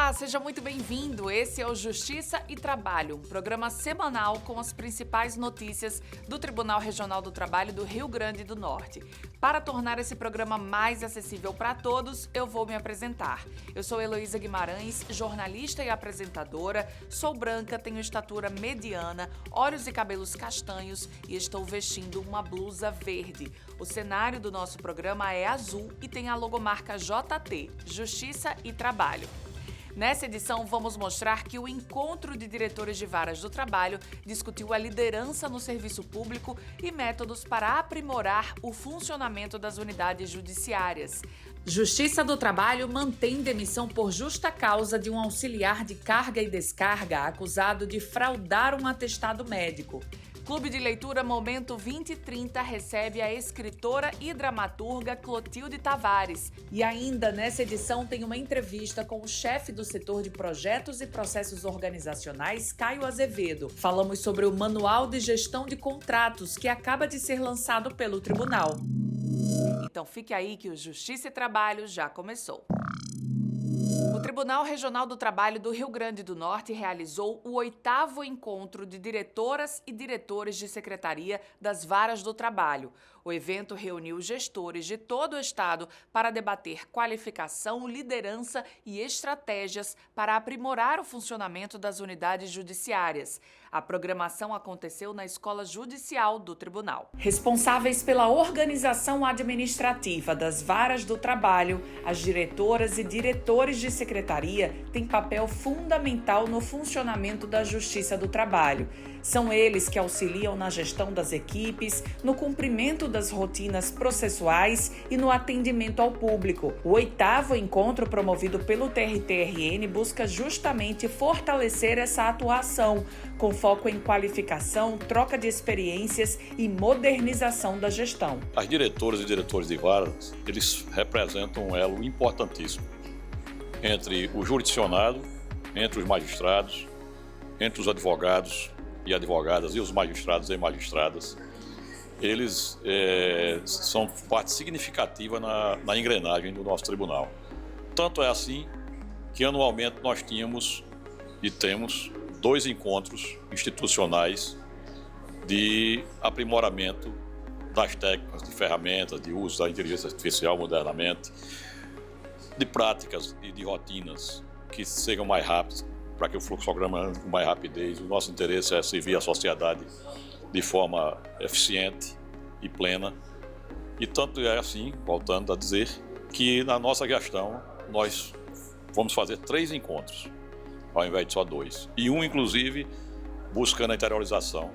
Olá, seja muito bem-vindo. Esse é o Justiça e Trabalho, um programa semanal com as principais notícias do Tribunal Regional do Trabalho do Rio Grande do Norte. Para tornar esse programa mais acessível para todos, eu vou me apresentar. Eu sou Heloísa Guimarães, jornalista e apresentadora, sou branca, tenho estatura mediana, olhos e cabelos castanhos e estou vestindo uma blusa verde. O cenário do nosso programa é azul e tem a logomarca JT, Justiça e Trabalho. Nessa edição, vamos mostrar que o Encontro de Diretores de Varas do Trabalho discutiu a liderança no serviço público e métodos para aprimorar o funcionamento das unidades judiciárias. Justiça do Trabalho mantém demissão por justa causa de um auxiliar de carga e descarga acusado de fraudar um atestado médico. Clube de Leitura Momento 2030 recebe a escritora e dramaturga Clotilde Tavares. E ainda nessa edição tem uma entrevista com o chefe do setor de projetos e processos organizacionais, Caio Azevedo. Falamos sobre o Manual de Gestão de Contratos, que acaba de ser lançado pelo Tribunal. Então fique aí que o Justiça e Trabalho já começou. O Tribunal Regional do Trabalho do Rio Grande do Norte realizou o 8º encontro de diretoras e diretores de secretaria das varas do trabalho. O evento reuniu gestores de todo o estado para debater qualificação, liderança e estratégias para aprimorar o funcionamento das unidades judiciárias. A programação aconteceu na Escola Judicial do Tribunal. Responsáveis pela organização administrativa das varas do trabalho, as diretoras e diretores de secretaria têm papel fundamental no funcionamento da Justiça do Trabalho. São eles que auxiliam na gestão das equipes, no cumprimento das rotinas processuais e no atendimento ao público. O 8º encontro promovido pelo TRT-RN busca justamente fortalecer essa atuação, com foco em qualificação, troca de experiências e modernização da gestão. As diretoras e diretores de varas, eles representam um elo importantíssimo entre o jurisdicionado, entre os magistrados, entre os advogados e advogadas e os magistrados e magistradas. Eles são parte significativa na engrenagem do nosso tribunal. Tanto é assim que anualmente nós tínhamos e temos 2 encontros institucionais de aprimoramento das técnicas, de ferramentas, de uso da inteligência artificial modernamente, de práticas e de rotinas que sejam mais rápidas, para que o fluxograma ande com mais rapidez. O nosso interesse é servir a sociedade de forma eficiente e plena. E tanto é assim, voltando a dizer, que na nossa gestão nós vamos fazer 3 encontros, ao invés de só 2. E um, inclusive, buscando a interiorização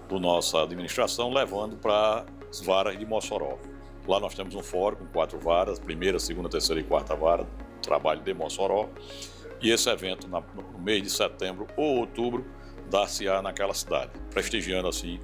da nossa administração, levando para as varas de Mossoró. Lá nós temos um fórum com 4 varas, primeira, segunda, terceira e quarta vara, trabalho de Mossoró. E esse evento, no mês de setembro ou outubro, dar-se-á naquela cidade, prestigiando assim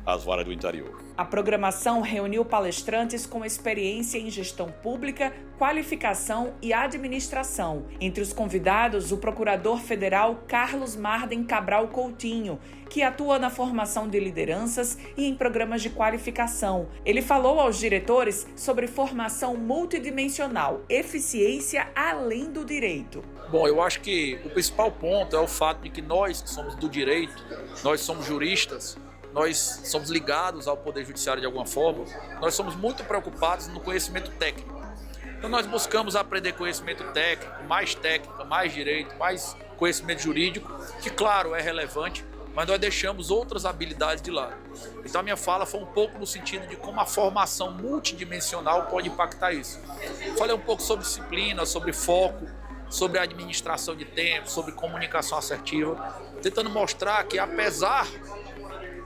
as varas do interior. A programação reuniu palestrantes com experiência em gestão pública, qualificação e administração. Entre os convidados, o procurador federal Carlos Marden Cabral Coutinho, que atua na formação de lideranças e em programas de qualificação. Ele falou aos diretores sobre formação multidimensional, eficiência além do direito. Bom, eu acho que o principal ponto é o fato de que nós que somos do direito, nós somos juristas, nós somos ligados ao Poder Judiciário de alguma forma, nós somos muito preocupados no conhecimento técnico. Então nós buscamos aprender conhecimento técnico, mais direito, mais conhecimento jurídico, que claro é relevante, mas nós deixamos outras habilidades de lado. Então a minha fala foi um pouco no sentido de como a formação multidimensional pode impactar isso. Falei um pouco sobre disciplina, sobre foco, sobre administração de tempo, sobre comunicação assertiva, tentando mostrar que apesar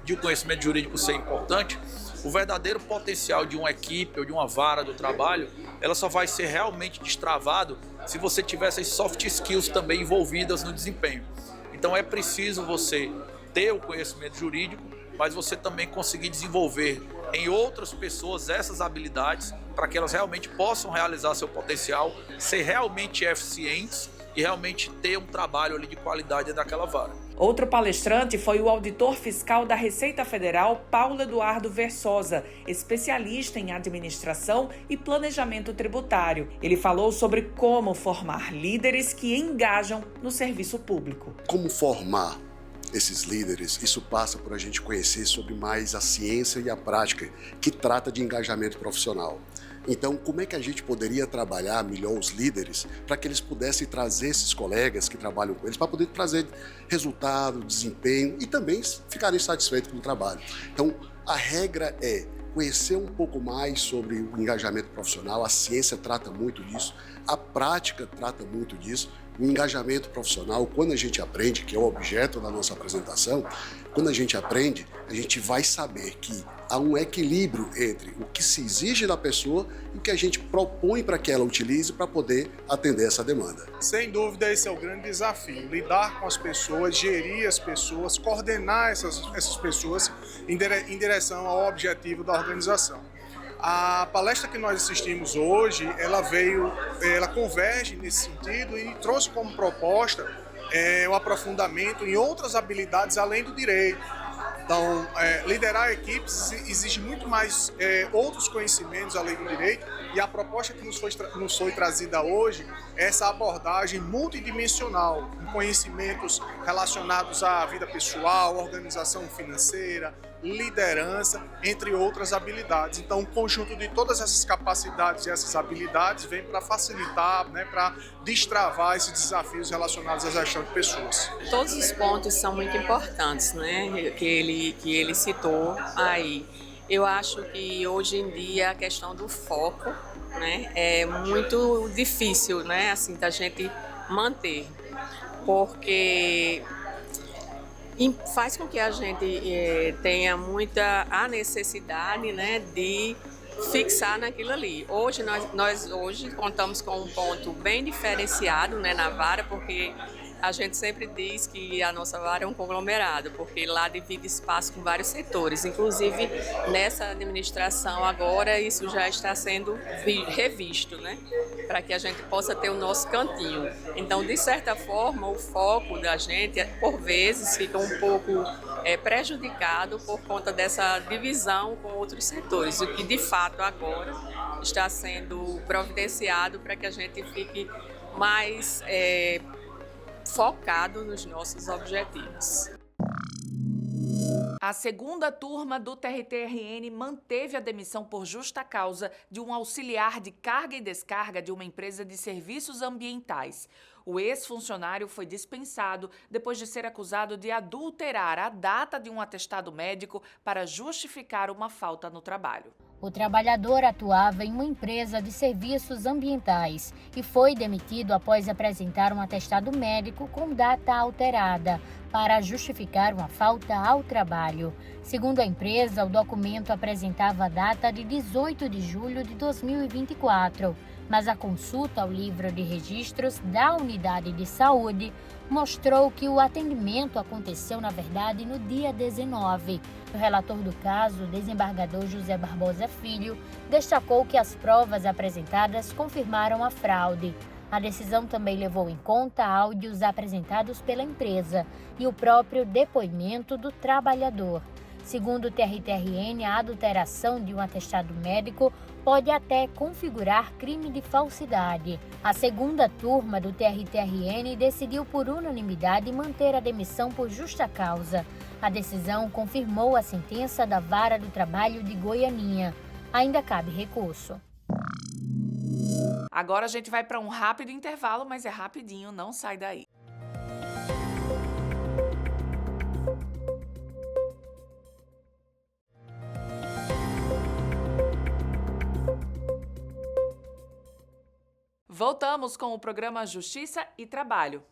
de o conhecimento jurídico ser importante, o verdadeiro potencial de uma equipe ou de uma vara do trabalho, ela só vai ser realmente destravado se você tiver essas soft skills também envolvidas no desempenho. Então é preciso você ter o conhecimento jurídico, mas você também conseguir desenvolver em outras pessoas essas habilidades para que elas realmente possam realizar seu potencial, ser realmente eficientes e realmente ter um trabalho ali de qualidade daquela vara. Outro palestrante foi o auditor fiscal da Receita Federal, Paulo Eduardo Versosa, especialista em administração e planejamento tributário. Ele falou sobre como formar líderes que engajam no serviço público. Como formar esses líderes? Isso passa por a gente conhecer sobre mais a ciência e a prática que trata de engajamento profissional. Então, como é que a gente poderia trabalhar melhor os líderes para que eles pudessem trazer esses colegas que trabalham com eles para poder trazer resultado, desempenho e também ficarem satisfeitos com o trabalho. Então, a regra é conhecer um pouco mais sobre o engajamento profissional. A ciência trata muito disso, a prática trata muito disso. O engajamento profissional, quando a gente aprende, que é o objeto da nossa apresentação, quando a gente aprende, a gente vai saber que há um equilíbrio entre o que se exige da pessoa e o que a gente propõe para que ela utilize para poder atender essa demanda. Sem dúvida, esse é o grande desafio, lidar com as pessoas, gerir as pessoas, coordenar essas pessoas em direção ao objetivo da organização. A palestra que nós assistimos hoje, ela converge nesse sentido e trouxe como proposta o aprofundamento em outras habilidades além do direito. Então, liderar equipes exige muito mais outros conhecimentos além do direito, e a proposta que nos foi trazida hoje é essa abordagem multidimensional, com conhecimentos relacionados à vida pessoal, organização financeira, liderança, entre outras habilidades. Então, o conjunto de todas essas capacidades e essas habilidades vem para facilitar, para destravar esses desafios relacionados à gestão de pessoas. Todos os pontos são muito importantes, que ele citou aí. Eu acho que hoje em dia a questão do foco, é muito difícil, assim, da gente manter, porque faz com que a gente tenha muita a necessidade, de fixar naquilo ali. Hoje nós hoje contamos com um ponto bem diferenciado, na vara, porque a gente sempre diz que a nossa vara é um conglomerado, porque lá divide espaço com vários setores. Inclusive, nessa administração agora, isso já está sendo revisto, para que a gente possa ter o nosso cantinho. Então, de certa forma, o foco da gente, por vezes, fica um pouco prejudicado por conta dessa divisão com outros setores, o que, de fato, agora está sendo providenciado para que a gente fique mais focado nos nossos objetivos. A segunda turma do TRT-RN manteve a demissão por justa causa de um auxiliar de carga e descarga de uma empresa de serviços ambientais. O ex-funcionário foi dispensado depois de ser acusado de adulterar a data de um atestado médico para justificar uma falta no trabalho. O trabalhador atuava em uma empresa de serviços ambientais e foi demitido após apresentar um atestado médico com data alterada para justificar uma falta ao trabalho. Segundo a empresa, o documento apresentava a data de 18 de julho de 2024, mas a consulta ao livro de registros da unidade de saúde mostrou que o atendimento aconteceu, na verdade, no dia 19. O relator do caso, o desembargador José Barbosa Filho, destacou que as provas apresentadas confirmaram a fraude. A decisão também levou em conta áudios apresentados pela empresa e o próprio depoimento do trabalhador. Segundo o TRT-RN, a adulteração de um atestado médico pode até configurar crime de falsidade. A segunda turma do TRT-RN decidiu por unanimidade manter a demissão por justa causa. A decisão confirmou a sentença da Vara do Trabalho de Goianinha. Ainda cabe recurso. Agora a gente vai para um rápido intervalo, mas é rapidinho, não sai daí. Voltamos com o programa Justiça e Trabalho.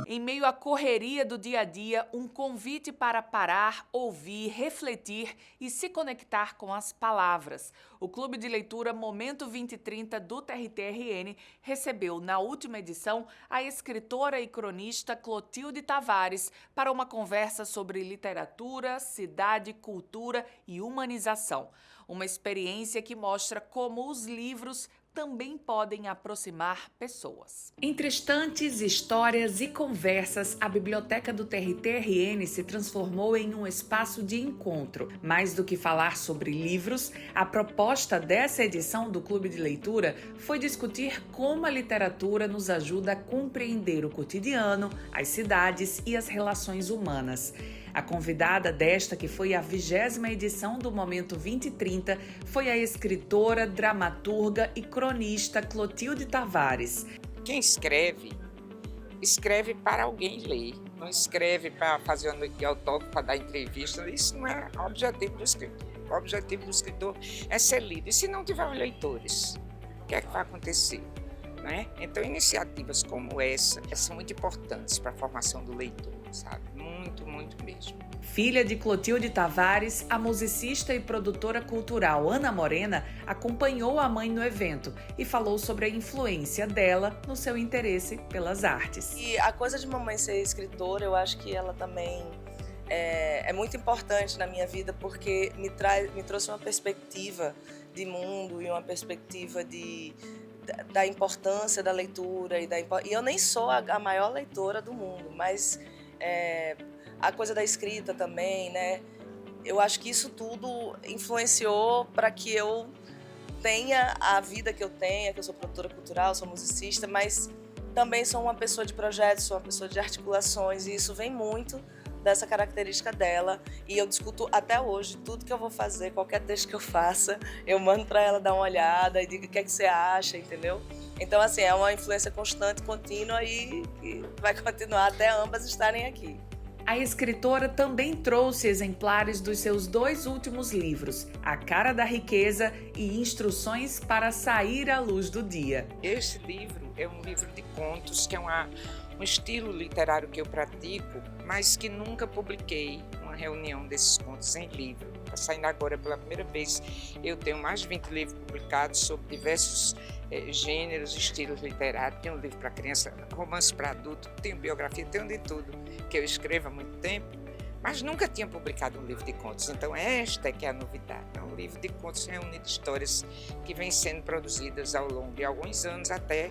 Em meio à correria do dia a dia, um convite para parar, ouvir, refletir e se conectar com as palavras. O Clube de Leitura Momento 2030 do TRT-RN recebeu, na última edição, a escritora e cronista Clotilde Tavares para uma conversa sobre literatura, cidade, cultura e humanização. Uma experiência que mostra como os livros também podem aproximar pessoas. Entre estantes, histórias e conversas, a biblioteca do TRT-RN se transformou em um espaço de encontro. Mais do que falar sobre livros, a proposta dessa edição do Clube de Leitura foi discutir como a literatura nos ajuda a compreender o cotidiano, as cidades e as relações humanas. A convidada desta, que foi a 20ª edição do Momento 2030, foi a escritora, dramaturga e cronista Clotilde Tavares. Quem escreve, escreve para alguém ler. Não escreve para fazer uma noite de autógrafo, para dar entrevista. Isso não é o objetivo do escritor. O objetivo do escritor é ser lido. E se não tiver leitores, o que é que vai acontecer? Né? Então, iniciativas como essa são muito importantes para a formação do leitor, sabe? Muito, muito mesmo. Filha de Clotilde Tavares, a musicista e produtora cultural Ana Morena acompanhou a mãe no evento e falou sobre a influência dela no seu interesse pelas artes. E a coisa de mamãe ser escritora, eu acho que ela também é muito importante na minha vida, porque me trouxe uma perspectiva de mundo e uma perspectiva da importância da leitura. E eu nem sou a maior leitora do mundo, mas a coisa da escrita também, né? Eu acho que isso tudo influenciou para que eu tenha a vida que eu tenho, que eu sou produtora cultural, sou musicista, mas também sou uma pessoa de projetos, sou uma pessoa de articulações, e isso vem muito dessa característica dela, e eu discuto até hoje tudo que eu vou fazer, qualquer texto que eu faça, eu mando para ela dar uma olhada e digo o que é que você acha, entendeu? Então, assim, é uma influência constante, contínua e vai continuar até ambas estarem aqui. A escritora também trouxe exemplares dos seus 2 últimos livros, A Cara da Riqueza e Instruções para Sair à Luz do Dia. Esse livro é um livro de contos, que é um estilo literário que eu pratico, mas que nunca publiquei uma reunião desses contos em livro. Está saindo agora pela primeira vez. Eu tenho mais de 20 livros publicados sobre diversos gêneros, estilos literários. Tenho um livro para criança, romance para adulto, tenho biografia, tenho de tudo, que eu escrevo há muito tempo, mas nunca tinha publicado um livro de contos. Então esta é que é a novidade. É um livro de contos reunindo histórias que vêm sendo produzidas ao longo de alguns anos, até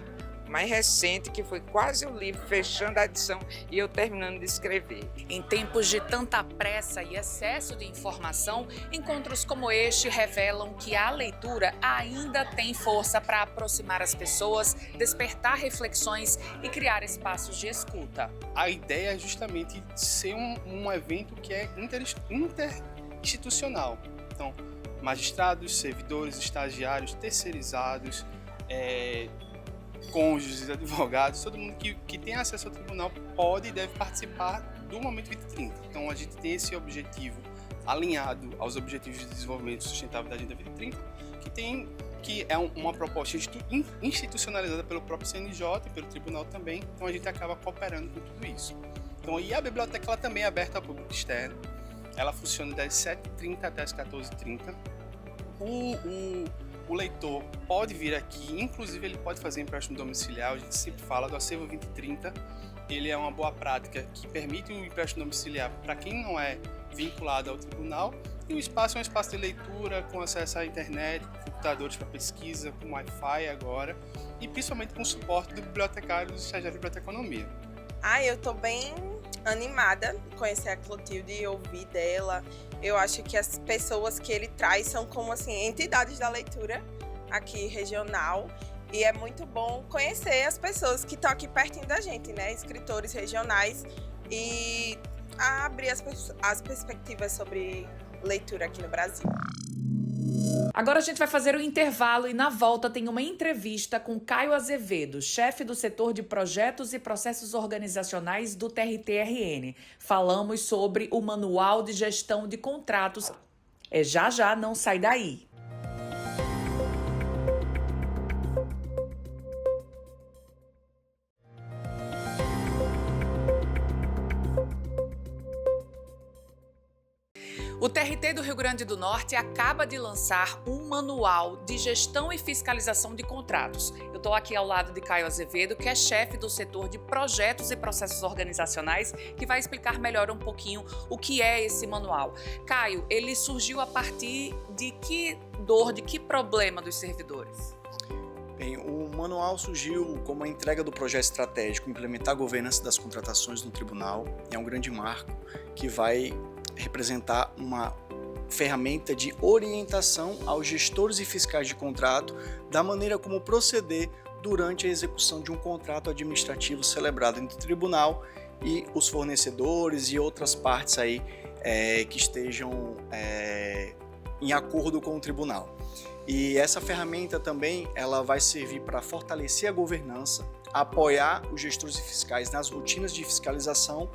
mais recente, que foi quase o livro fechando a edição e eu terminando de escrever. Em tempos de tanta pressa e excesso de informação, encontros como este revelam que a leitura ainda tem força para aproximar as pessoas, despertar reflexões e criar espaços de escuta. A ideia é justamente ser um evento que é interinstitucional. Então, magistrados, servidores, estagiários, terceirizados, cônjuges, advogados, todo mundo que tem acesso ao tribunal pode e deve participar do Momento 2030. Então a gente tem esse objetivo alinhado aos Objetivos de Desenvolvimento Sustentável da Agenda 2030, que é uma proposta institucionalizada pelo próprio CNJ e pelo tribunal também, então a gente acaba cooperando com tudo isso. Então, e a biblioteca ela também é aberta ao público externo, ela funciona das 7h30 até as 14h30. O leitor pode vir aqui, inclusive ele pode fazer empréstimo domiciliar. A gente sempre fala do Acervo 2030, ele é uma boa prática que permite o empréstimo domiciliar para quem não é vinculado ao tribunal, e o espaço é um espaço de leitura com acesso à internet, computadores para pesquisa, com Wi-Fi agora, e principalmente com o suporte do bibliotecário do estagiário de biblioteconomia. Eu estou bem animada de conhecer a Clotilde e ouvir dela. Eu acho que as pessoas que ele traz são como assim, entidades da leitura aqui regional, e é muito bom conhecer as pessoas que estão aqui pertinho da gente, né? Escritores regionais, e abrir as perspectivas sobre leitura aqui no Brasil. Agora a gente vai fazer um intervalo e na volta tem uma entrevista com Caio Azevedo, chefe do setor de projetos e processos organizacionais do TRT-RN. Falamos sobre o Manual de Gestão de Contratos. Já, não sai daí. O TRT do Rio Grande do Norte acaba de lançar um manual de gestão e fiscalização de contratos. Eu estou aqui ao lado de Caio Azevedo, que é chefe do setor de projetos e processos organizacionais, que vai explicar melhor um pouquinho o que é esse manual. Caio, ele surgiu a partir de que dor, de que problema dos servidores? Bem, o manual surgiu como a entrega do projeto estratégico implementar a governança das contratações no tribunal. É um grande marco que vai representar uma ferramenta de orientação aos gestores e fiscais de contrato da maneira como proceder durante a execução de um contrato administrativo celebrado entre o tribunal e os fornecedores e outras partes aí que estejam em acordo com o tribunal. E essa ferramenta também ela vai servir para fortalecer a governança, apoiar os gestores e fiscais nas rotinas de fiscalização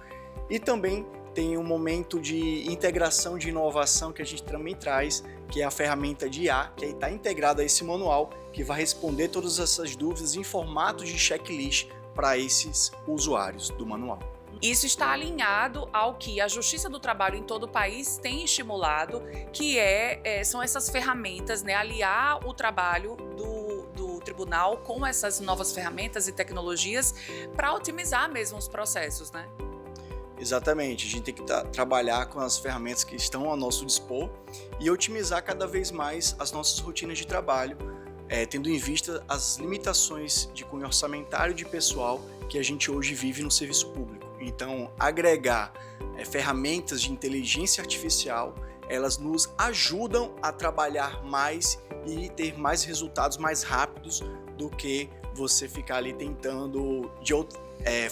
e também tem um momento de integração de inovação que a gente também traz, que é a ferramenta de IA, que está integrada a esse manual, que vai responder todas essas dúvidas em formato de checklist para esses usuários do manual. Isso está alinhado ao que a Justiça do Trabalho em todo o país tem estimulado, que são essas ferramentas, né? Aliar o trabalho do tribunal com essas novas ferramentas e tecnologias para otimizar mesmo os processos, né? Exatamente, a gente tem que trabalhar com as ferramentas que estão ao nosso dispor e otimizar cada vez mais as nossas rotinas de trabalho, tendo em vista as limitações de cunho orçamentário de pessoal que a gente hoje vive no serviço público. Então, agregar ferramentas de inteligência artificial, elas nos ajudam a trabalhar mais e ter mais resultados mais rápidos do que você ficar ali tentando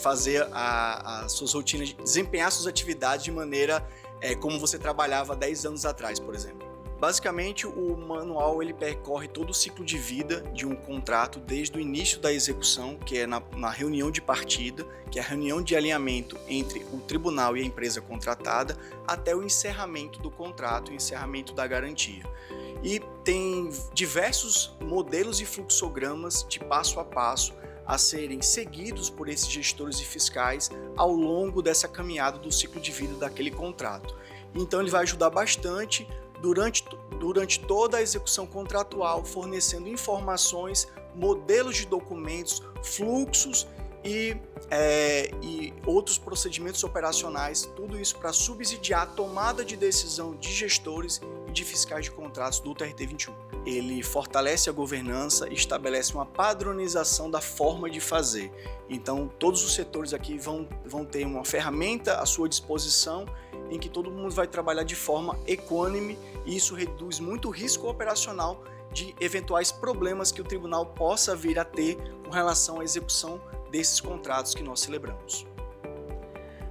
fazer as suas rotinas, desempenhar suas atividades de maneira como você trabalhava 10 anos atrás, por exemplo. Basicamente, o manual ele percorre todo o ciclo de vida de um contrato, desde o início da execução, que é na reunião de partida, que é a reunião de alinhamento entre o tribunal e a empresa contratada, até o encerramento do contrato, o encerramento da garantia. E tem diversos modelos e fluxogramas de passo a passo a serem seguidos por esses gestores e fiscais ao longo dessa caminhada do ciclo de vida daquele contrato. Então ele vai ajudar bastante durante toda a execução contratual, fornecendo informações, modelos de documentos, fluxos e outros procedimentos operacionais, tudo isso para subsidiar a tomada de decisão de gestores e de fiscais de contratos do TRT 21. Ele fortalece a governança e estabelece uma padronização da forma de fazer. Então, todos os setores aqui vão ter uma ferramenta à sua disposição em que todo mundo vai trabalhar de forma equânime e isso reduz muito o risco operacional de eventuais problemas que o tribunal possa vir a ter com relação à execução desses contratos que nós celebramos.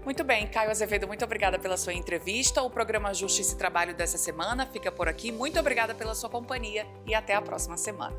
Muito bem, Caio Azevedo, muito obrigada pela sua entrevista. O programa Justiça e Trabalho dessa semana fica por aqui. Muito obrigada pela sua companhia e até a próxima semana.